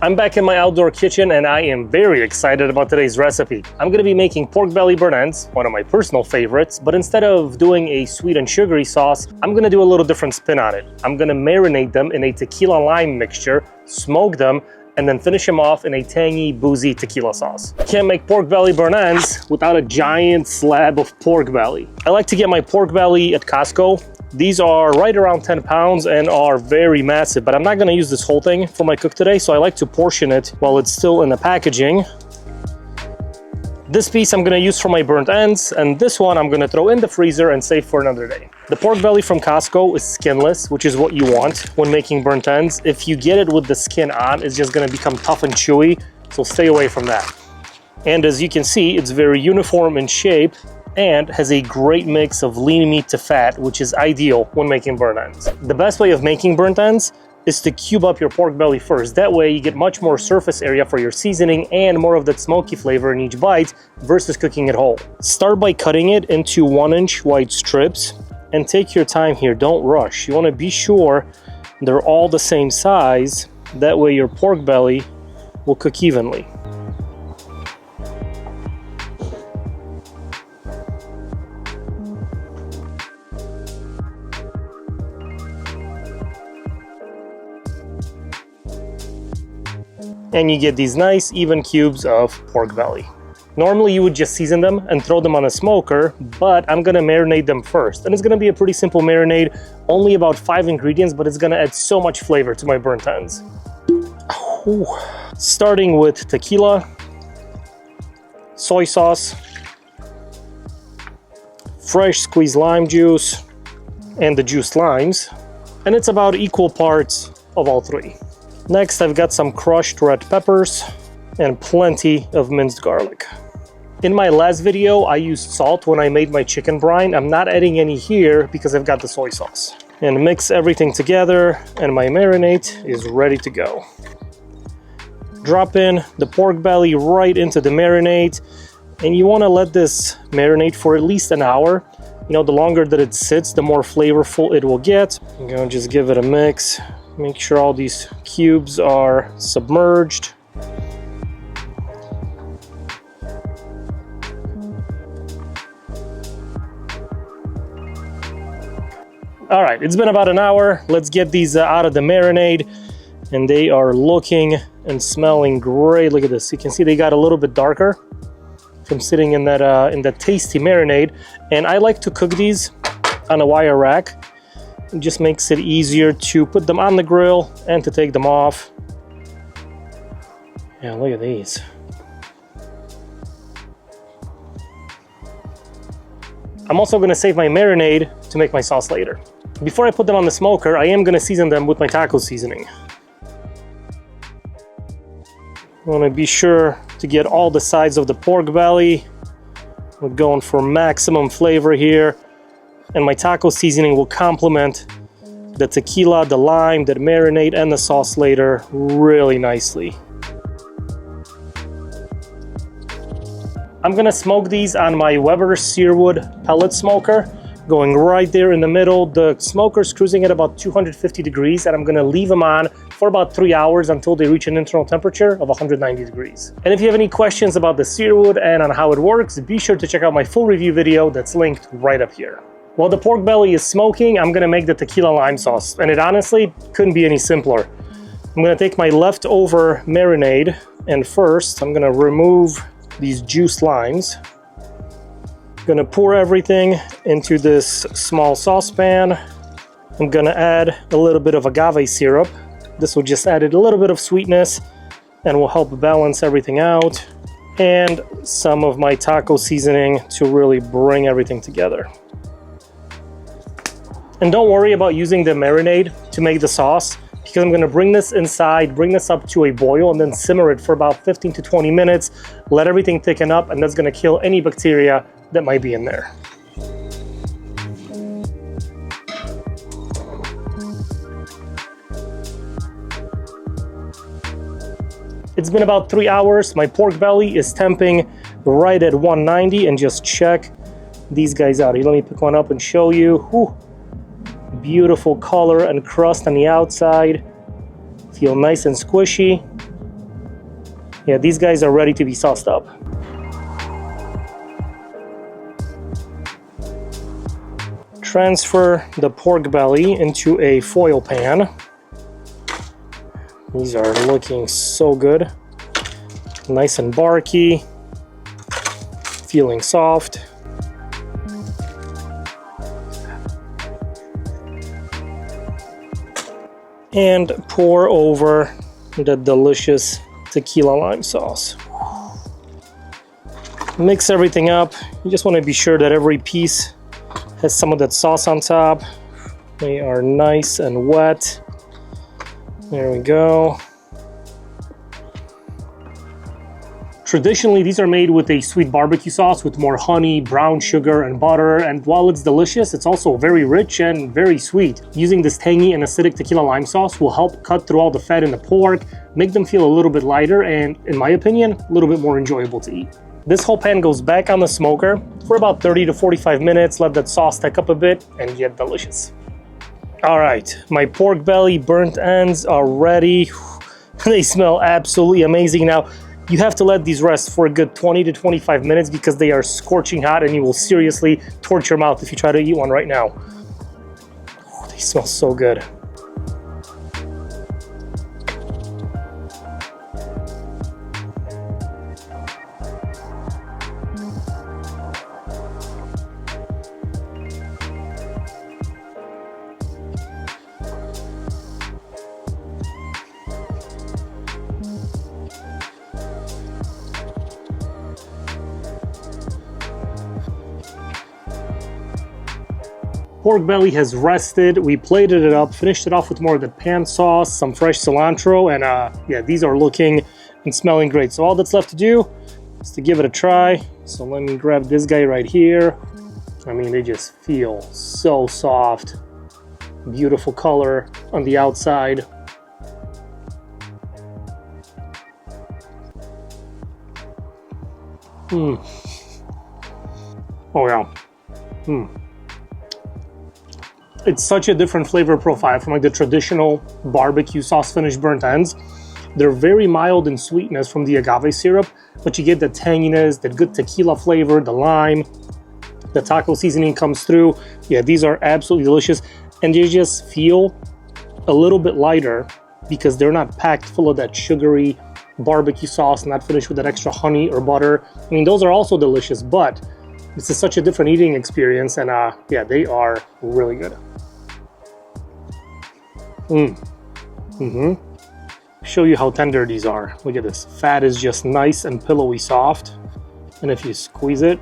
I'm back in my outdoor kitchen and I am very excited about today's recipe. I'm going to be making pork belly burnt ends, one of my personal favorites, but instead of doing a sweet and sugary sauce, I'm going to do a little different spin on it. I'm going to marinate them in a tequila lime mixture, smoke them, and then finish them off in a tangy, boozy tequila sauce. Can't make pork belly burnt ends without a giant slab of pork belly. I like to get my pork belly at Costco. These are right around 10 pounds and are very massive, but I'm not gonna use this whole thing for my cook today, so I like to portion it while it's still in the packaging. This piece I'm gonna use for my burnt ends, and this one I'm gonna throw in the freezer and save for another day. The pork belly from Costco is skinless, which is what you want when making burnt ends. If you get it with the skin on, it's just gonna become tough and chewy, so stay away from that. And as you can see, it's very uniform in shape and has a great mix of lean meat to fat, which is ideal when making burnt ends. The best way of making burnt ends is to cube up your pork belly first. That way you get much more surface area for your seasoning and more of that smoky flavor in each bite versus cooking it whole. Start by cutting it into 1-inch wide strips and take your time here, don't rush. You wanna be sure they're all the same size. That way your pork belly will cook evenly. And you get these nice even cubes of pork belly. Normally you would just season them and throw them on a smoker, but I'm gonna marinate them first. And it's gonna be a pretty simple marinade, only about 5 ingredients, but it's gonna add so much flavor to my burnt ends. Ooh. Starting with tequila, soy sauce, fresh squeezed lime juice, and the juiced limes. And it's about equal parts of all three. Next, I've got some crushed red peppers and plenty of minced garlic. In my last video, I used salt when I made my chicken brine. I'm not adding any here because I've got the soy sauce. And mix everything together and my marinade is ready to go. Drop in the pork belly right into the marinade, and you want to let this marinate for at least an hour. You know, the longer that it sits, the more flavorful it will get. I'm gonna just give it a mix. Make sure all these cubes are submerged. All right, it's been about an hour. Let's get these out of the marinade, and they are looking and smelling great. Look at this. You can see they got a little bit darker from sitting in that tasty marinade. And I like to cook these on a wire rack. It just makes it easier to put them on the grill and to take them off. Yeah, look at these. I'm also gonna save my marinade to make my sauce later. Before I put them on the smoker, I am gonna season them with my taco seasoning. I wanna be sure to get all the sides of the pork belly. We're going for maximum flavor here. And my taco seasoning will complement the tequila, the lime, the marinade, and the sauce later really nicely. I'm gonna smoke these on my Weber Searwood pellet smoker, going right there in the middle. The smoker's cruising at about 250 degrees, and I'm gonna leave them on for about 3 hours until they reach an internal temperature of 190 degrees. And if you have any questions about the Searwood and on how it works, be sure to check out my full review video that's linked right up here. While the pork belly is smoking, I'm gonna make the tequila lime sauce, and it honestly couldn't be any simpler. I'm gonna take my leftover marinade, and first I'm gonna remove these juiced limes. I'm gonna pour everything into this small saucepan. I'm gonna add a little bit of agave syrup. This will just add a little bit of sweetness and will help balance everything out. And some of my taco seasoning to really bring everything together. And don't worry about using the marinade to make the sauce, because I'm gonna bring this inside, bring this up to a boil, and then simmer it for about 15 to 20 minutes, let everything thicken up, and that's gonna kill any bacteria that might be in there. It's been about 3 hours. My pork belly is temping right at 190, and just check these guys out. Let me pick one up and show you. Whew. Beautiful color and crust on the outside. Feel nice and squishy. Yeah, these guys are ready to be sauced up. Transfer the pork belly into a foil pan. These are looking so good. Nice and barky, feeling soft. And pour over the delicious tequila lime sauce. Mix everything up. You just want to be sure that every piece has some of that sauce on top. They are nice and wet. There we go. Traditionally, these are made with a sweet barbecue sauce with more honey, brown sugar, and butter. And while it's delicious, it's also very rich and very sweet. Using this tangy and acidic tequila lime sauce will help cut through all the fat in the pork, make them feel a little bit lighter, and in my opinion, a little bit more enjoyable to eat. This whole pan goes back on the smoker for about 30 to 45 minutes. Let that sauce stack up a bit and get delicious. All right, my pork belly burnt ends are ready. They smell absolutely amazing. Now, you have to let these rest for a good 20 to 25 minutes because they are scorching hot and you will seriously torch your mouth if you try to eat one right now. Oh, they smell so good. Pork belly has rested. We plated it up, finished it off with more of the pan sauce, some fresh cilantro, and yeah, these are looking and smelling great. So all that's left to do is to give it a try. So let me grab this guy right here. I mean, they just feel so soft. Beautiful color on the outside. Oh yeah. It's such a different flavor profile from like the traditional barbecue sauce finished burnt ends. They're very mild in sweetness from the agave syrup, but you get the tanginess, that good tequila flavor, the lime, the taco seasoning comes through. Yeah, these are absolutely delicious. And they just feel a little bit lighter because they're not packed full of that sugary barbecue sauce, not finished with that extra honey or butter. I mean, those are also delicious, but this is such a different eating experience, and yeah, they are really good. Show you how tender these are. Look at this. Fat is just nice and pillowy soft, and if you squeeze it,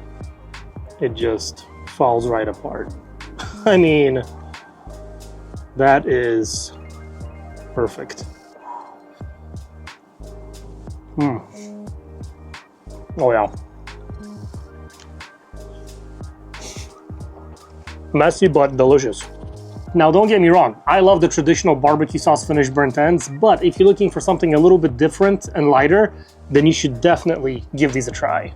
it just falls right apart. I mean, that is perfect. Oh yeah. Messy but delicious. Now don't get me wrong, I love the traditional barbecue sauce finished burnt ends, but if you're looking for something a little bit different and lighter, then you should definitely give these a try.